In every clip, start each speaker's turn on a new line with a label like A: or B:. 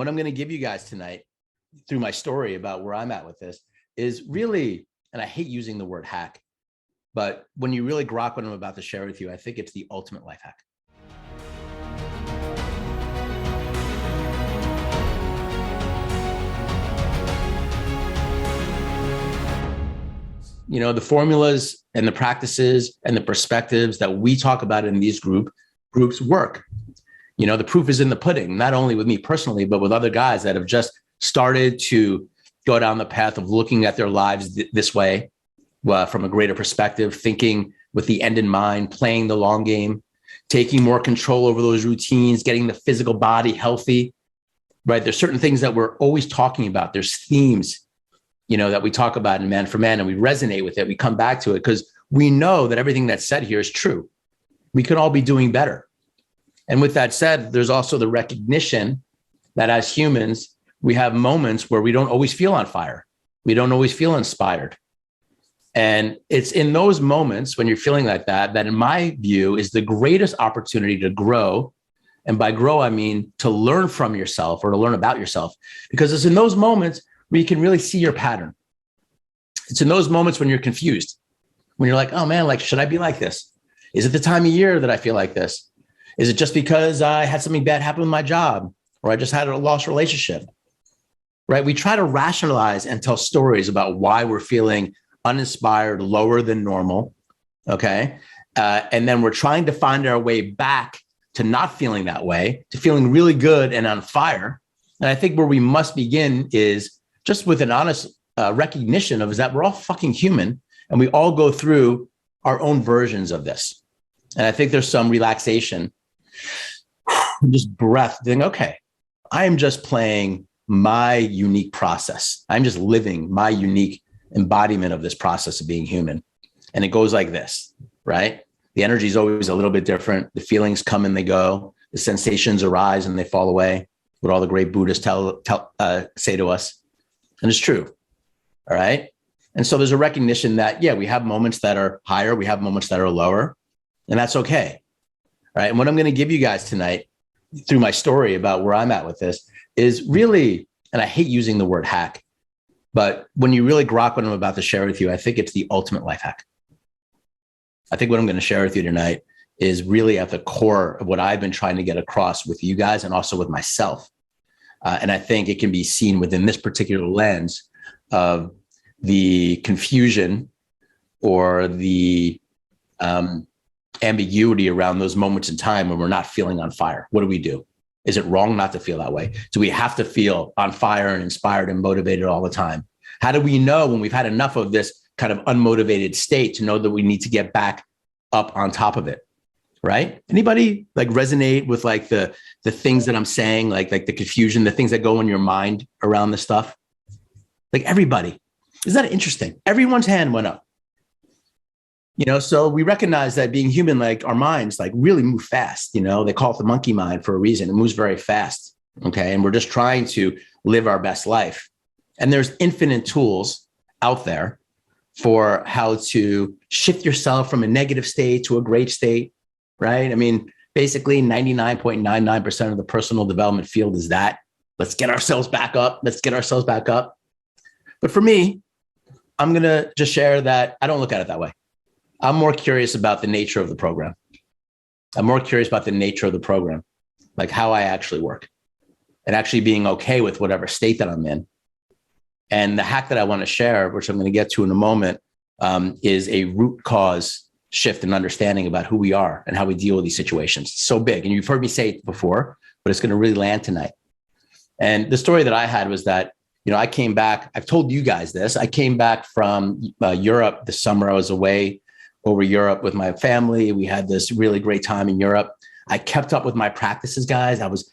A: What I'm going to give you guys tonight through my story about where I'm at with this is really, and I hate using the word hack, but when you really grok what I'm about to share with you, I think it's the ultimate life hack. You know, the formulas and the practices and the perspectives that we talk about in these groups work. You know, the proof is in the pudding, not only with me personally, but with other guys that have just started to go down the path of looking at their lives this way, from a greater perspective, thinking with the end in mind, playing the long game, taking more control over those routines, getting the physical body healthy, right? There's certain things that we're always talking about. There's themes, you know, that we talk about in Man for Man, and we resonate with it. We come back to it because we know that everything that's said here is true. We could all be doing better. And with that said, there's also the recognition that as humans, we have moments where we don't always feel on fire. We don't always feel inspired. And it's in those moments when you're feeling like that, that in my view is the greatest opportunity to grow. And by grow, I mean to learn from yourself or to learn about yourself, because it's in those moments where you can really see your pattern. It's in those moments when you're confused, when you're like, oh man, like, should I be like this? Is it the time of year that I feel like this? Is it just because I had something bad happen with my job, or I just had a lost relationship, right? We try to rationalize and tell stories about why we're feeling uninspired, lower than normal, okay? And then we're trying to find our way back to not feeling that way, to feeling really good and on fire. And I think where we must begin is just with an honest recognition of is that we're all fucking human, and we all go through our own versions of this. And I think there's some relaxation, just breath, think, okay, I am just playing my unique process. I'm just living my unique embodiment of this process of being human. And it goes like this, right? The energy is always a little bit different. The feelings come and they go. The sensations arise and they fall away, what all the great Buddhists say to us. And it's true, all right? And so there's a recognition that, yeah, we have moments that are higher. We have moments that are lower, and that's okay, all right? And what I'm going to give you guys tonight through my story about where I'm at with this is really, and I hate using the word hack, but when you really grok what I'm about to share with you, I think it's the ultimate life hack. I think what I'm going to share with you tonight is really at the core of what I've been trying to get across with you guys and also with myself. And I think it can be seen within this particular lens of the confusion or the ambiguity around those moments in time when we're not feeling on fire. What do we do? Is it wrong not to feel that way? Do we have to feel on fire and inspired and motivated all the time? How do we know when we've had enough of this kind of unmotivated state to know that we need to get back up on top of it? Right? Anybody like resonate with like the things that I'm saying, like the confusion, the things that go in your mind around this stuff? Like everybody. Isn't that interesting? Everyone's hand went up. You know, so we recognize that being human, like our minds like really move fast. You know, they call it the monkey mind for a reason. It moves very fast. Okay. And we're just trying to live our best life. And there's infinite tools out there for how to shift yourself from a negative state to a great state. Right? I mean, basically 99.99% of the personal development field is that. Let's get ourselves back up. Let's get ourselves back up. But for me, I'm going to just share that I don't look at it that way. I'm more curious about the nature of the program. I'm more curious about the nature of the program, like how I actually work and actually being okay with whatever state that I'm in. And the hack that I want to share, which I'm going to get to in a moment, is a root cause shift in understanding about who we are and how we deal with these situations. It's so big. And you've heard me say it before, but it's going to really land tonight. And the story that I had was that, you know, I came back, I've told you guys this, I came back from Europe this summer. I was away over Europe with my family. We had this really great time in Europe. I kept up with my practices, guys. I was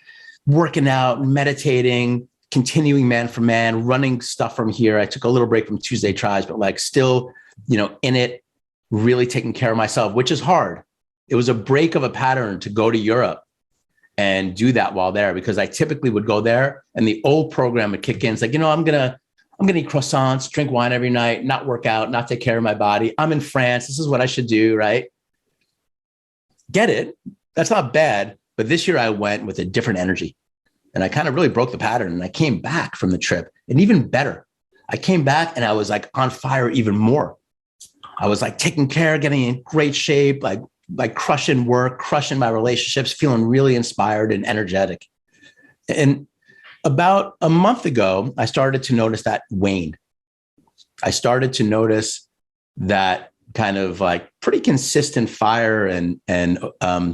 A: working out, meditating, continuing Man for Man, running stuff from here. I took a little break from Tuesday Tries, but like still, you know, in it, really taking care of myself, which is hard. It was a break of a pattern to go to Europe and do that while there, because I typically would go there and the old program would kick in. It's like, you know, I'm going to eat croissants, drink wine every night, not work out, not take care of my body. I'm in France. This is what I should do, right? Get it. That's not bad. But this year I went with a different energy. And I kind of really broke the pattern. And I came back from the trip, and even better, I came back and I was like on fire even more. I was like taking care, getting in great shape, like crushing work, crushing my relationships, feeling really inspired and energetic. And about a month ago, I started to notice that wane. I started to notice that kind of like pretty consistent fire and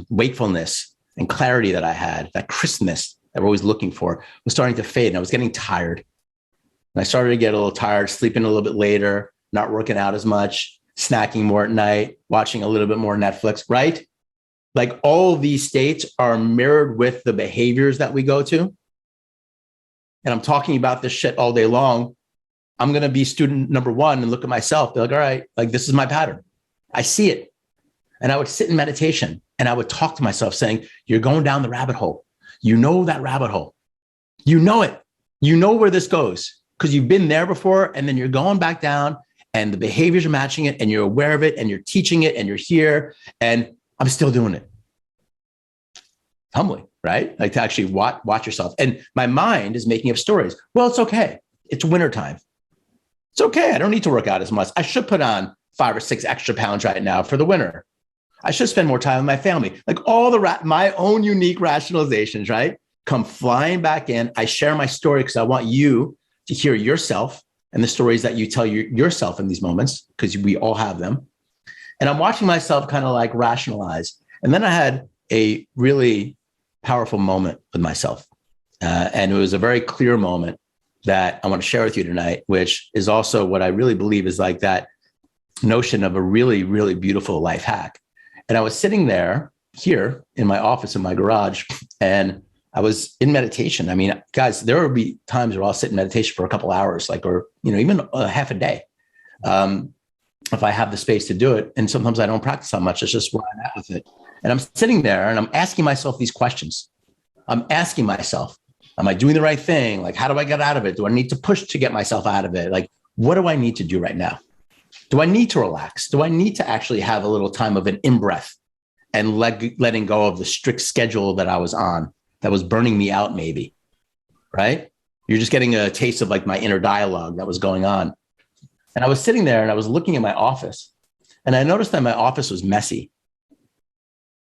A: wakefulness and clarity that I had, that crispness that we're always looking for, was starting to fade. And I was getting tired. And I started to get a little tired, sleeping a little bit later, not working out as much, snacking more at night, watching a little bit more Netflix, right? Like all of these states are mirrored with the behaviors that we go to. And I'm talking about this shit all day long. I'm going to be student number one and look at myself, be like, all right, like this is my pattern. I see it. And I would sit in meditation and I would talk to myself saying, you're going down the rabbit hole. You know that rabbit hole. You know it. You know where this goes because you've been there before, and then you're going back down and the behaviors are matching it and you're aware of it and you're teaching it and you're here, and I'm still doing it. Humbling, right? Like to actually watch yourself. And my mind is making up stories. Well, it's okay. It's wintertime. It's okay. I don't need to work out as much. I should put on 5 or 6 extra pounds right now for the winter. I should spend more time with my family. Like all my own unique rationalizations, right? Come flying back in. I share my story because I want you to hear yourself and the stories that you tell yourself in these moments, because we all have them. And I'm watching myself kind of like rationalize. And then I had a really powerful moment with myself. And it was a very clear moment that I want to share with you tonight, which is also what I really believe is like that notion of a really, really beautiful life hack. And I was sitting there here in my office, in my garage, and I was in meditation. I mean, guys, there will be times where I'll sit in meditation for a couple hours, like, or, even half a day. If I have the space to do it. And sometimes I don't practice that much. It's just where I'm at with it. And I'm sitting there and I'm asking myself these questions. I'm asking myself, am I doing the right thing? Like, how do I get out of it? Do I need to push to get myself out of it? Like, what do I need to do right now? Do I need to relax? Do I need to actually have a little time of an in-breath and letting go of the strict schedule that I was on that was burning me out maybe, right? You're just getting a taste of like my inner dialogue that was going on. And I was sitting there and I was looking at my office and I noticed that my office was messy.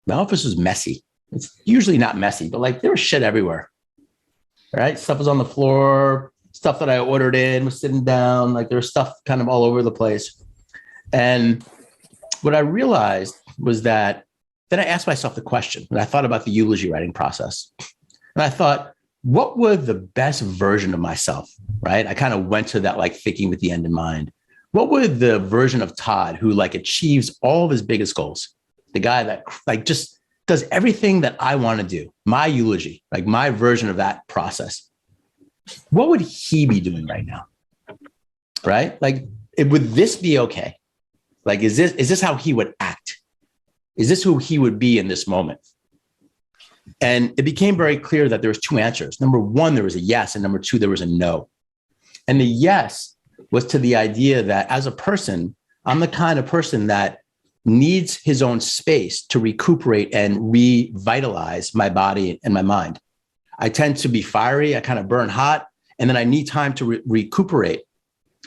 A: My office was messy. It's usually not messy, but like there was shit everywhere, right? Stuff was on the floor, stuff that I ordered in was sitting down. Like there was stuff kind of all over the place. And what I realized was that then I asked myself the question, and I thought about the eulogy writing process. And I thought, what would the best version of myself, right? I kind of went to that like thinking with the end in mind. What would the version of Todd who like achieves all of his biggest goals, the guy that like just does everything that I want to do, my eulogy, like my version of that process, what would he be doing right now? Right? Like, would this be okay? Like, is this how he would act? Is this who he would be in this moment? And it became very clear that there was 2 answers. Number 1, there was a yes. And number 2, there was a no. And the yes was to the idea that as a person, I'm the kind of person that needs his own space to recuperate and revitalize my body and my mind. I tend to be fiery. I kind of burn hot. And then I need time to recuperate.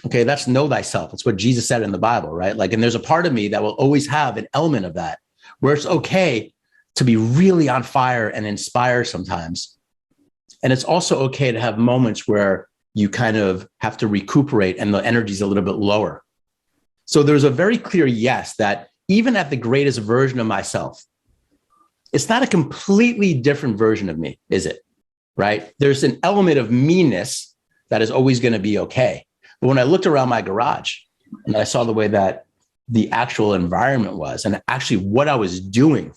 A: Okay, that's know thyself. It's what Jesus said in the Bible, right? Like, and there's a part of me that will always have an element of that, where it's okay to be really on fire and inspired sometimes. And it's also okay to have moments where you kind of have to recuperate and the energy is a little bit lower. So there's a very clear yes that even at the greatest version of myself, it's not a completely different version of me, is it? Right? There's an element of meanness that is always going to be okay. But when I looked around my garage and I saw the way that the actual environment was and actually what I was doing,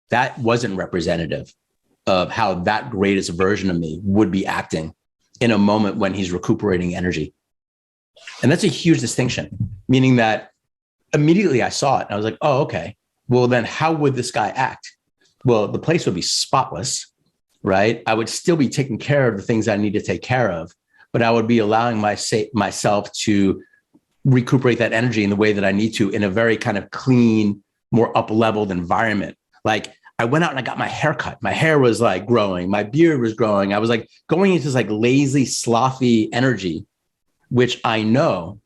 A: that wasn't representative of how that greatest version of me would be acting in a moment when he's recuperating energy. And that's a huge distinction, meaning that immediately I saw it and I was like, oh, okay. Well, then how would this guy act? Well, the place would be spotless, right? I would still be taking care of the things I need to take care of, but I would be allowing myself to recuperate that energy in the way that I need to in a very kind of clean, more up-leveled environment. Like I went out and I got my hair cut. My hair was like growing. My beard was growing. I was like going into this like lazy, slothy energy, which I know,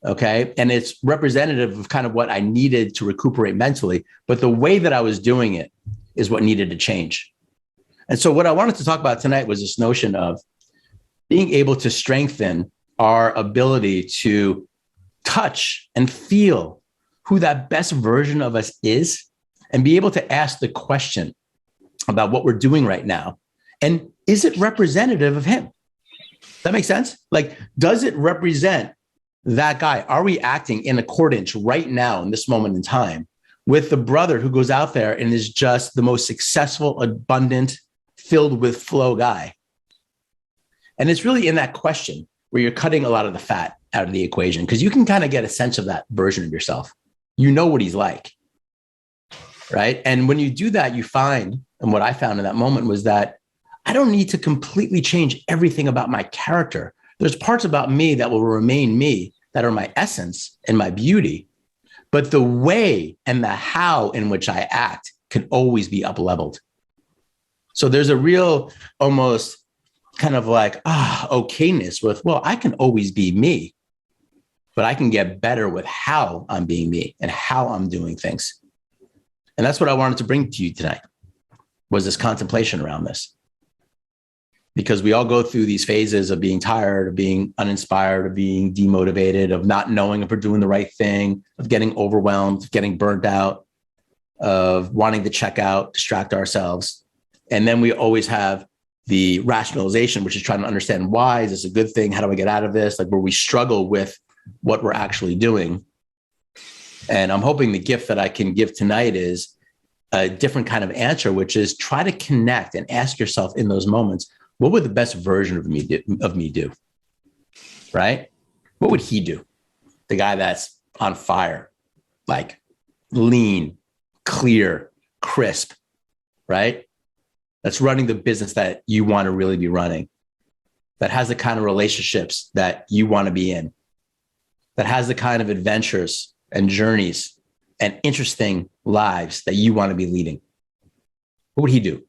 A: okay? And it's representative of kind of what I needed to recuperate mentally. But the way that I was doing it is what needed to change. And so what I wanted to talk about tonight was this notion of being able to strengthen our ability to touch and feel who that best version of us is, and be able to ask the question about what we're doing right now. And is it representative of him? Does that make sense? Like, does it represent that guy? Are we acting in accordance right now in this moment in time with the brother who goes out there and is just the most successful, abundant, filled with flow guy? And it's really in that question where you're cutting a lot of the fat out of the equation, because you can kind of get a sense of that version of yourself. You know what he's like, right? And when you do that, you find, and what I found in that moment was that I don't need to completely change everything about my character. There's parts about me that will remain me, that are my essence and my beauty. But the way and the how in which I act can always be up-leveled. So there's a real almost kind of like, okayness with, well, I can always be me, but I can get better with how I'm being me and how I'm doing things. And that's what I wanted to bring to you tonight, was this contemplation around this. Because we all go through these phases of being tired, of being uninspired, of being demotivated, of not knowing if we're doing the right thing, of getting overwhelmed, of getting burnt out, of wanting to check out, distract ourselves. And then we always have the rationalization, which is trying to understand, why is this a good thing? How do I get out of this? Like, where we struggle with what we're actually doing. And I'm hoping the gift that I can give tonight is a different kind of answer, which is try to connect and ask yourself in those moments, what would the best version of me do? Right? What would he do? The guy that's on fire, like lean, clear, crisp, right? That's running the business that you want to really be running, that has the kind of relationships that you want to be in, that has the kind of adventures and journeys and interesting lives that you want to be leading. What would he do?